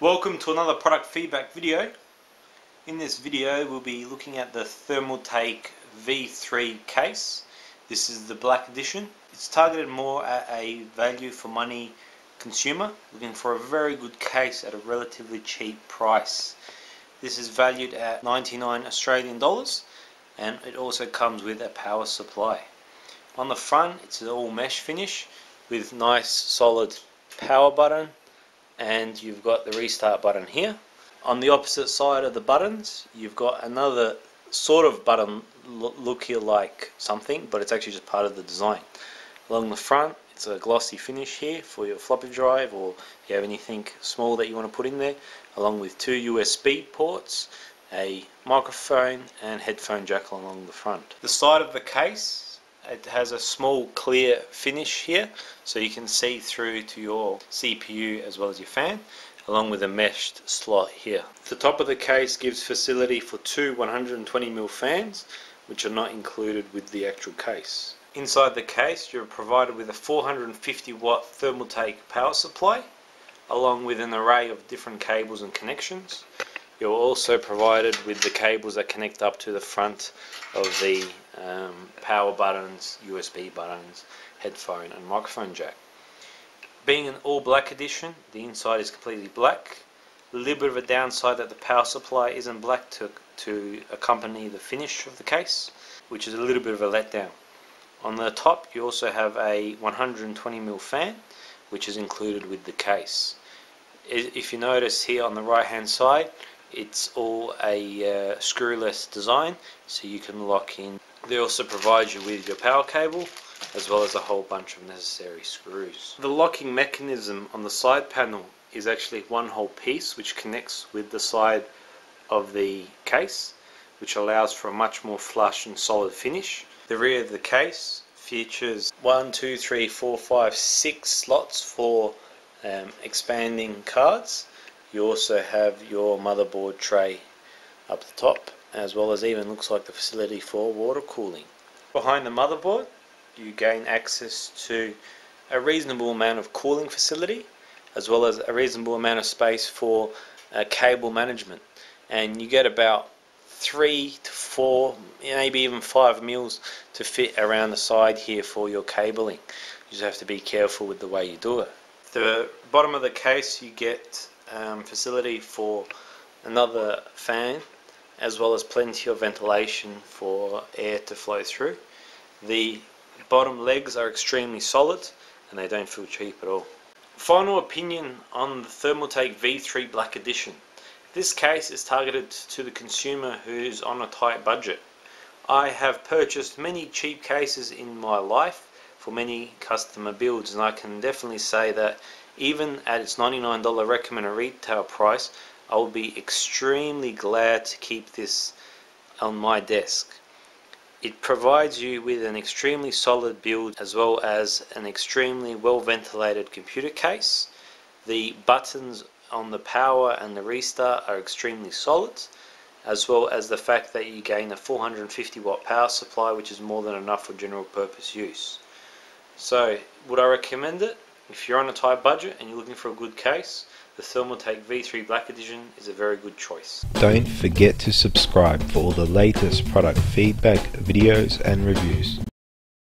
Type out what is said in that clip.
Welcome to another product feedback video. In this video we'll be looking at the Thermaltake V3 case. This is the black edition. It's targeted more at a value for money consumer looking for a very good case at a relatively cheap price. This is valued at 99 Australian dollars and it also comes with a power supply. On the front it's an all mesh finish with nice solid power button, and you've got the restart button here. On the opposite side of the buttons you've got another sort of button look here like something, but it's actually just part of the design. Along the front it's a glossy finish here for your floppy drive, or if you have anything small that you want to put in there, along with two USB ports, a microphone and headphone jack along the front. The side of the case, it has a small clear finish here so you can see through to your CPU as well as your fan, along with a meshed slot here. The top of the case gives facility for two 120mm fans, which are not included with the actual case. Inside the case you're provided with a 450 watt Thermaltake power supply along with an array of different cables and connections. You're also provided with the cables that connect up to the front of the power buttons, USB buttons, headphone and microphone jack. Being an all black edition, the inside is completely black. A little bit of a downside that the power supply isn't black to accompany the finish of the case, which is a little bit of a letdown. On the top you also have a 120mm fan, which is included with the case. If you notice here on the right hand side, it's all a screwless design, so you can lock in. They also provide you with your power cable as well as a whole bunch of necessary screws. The locking mechanism on the side panel is actually one whole piece which connects with the side of the case, which allows for a much more flush and solid finish. The rear of the case features 6 slots for expanding cards. You also have your motherboard tray up the top, as well as even looks like the facility for water cooling. Behind the motherboard you gain access to a reasonable amount of cooling facility, as well as a reasonable amount of space for cable management, and you get about 3 to 4, maybe even 5 mils to fit around the side here for your cabling. You just have to be careful with the way you do it. The bottom of the case you get facility for another fan, as well as plenty of ventilation for air to flow through. The bottom legs are extremely solid and they don't feel cheap at all. Final opinion on the Thermaltake V3 Black Edition. This case is targeted to the consumer who's on a tight budget. I have purchased many cheap cases in my life for many customer builds, and I can definitely say that even at its $99 recommended retail price, I will be extremely glad to keep this on my desk. It provides you with an extremely solid build as well as an extremely well ventilated computer case. The buttons on the power and the restart are extremely solid, as well as the fact that you gain a 450 watt power supply, which is more than enough for general purpose use. So would I recommend it? If you're on a tight budget and you're looking for a good case, the Thermaltake V3 Black Edition is a very good choice. Don't forget to subscribe for all the latest product feedback videos and reviews.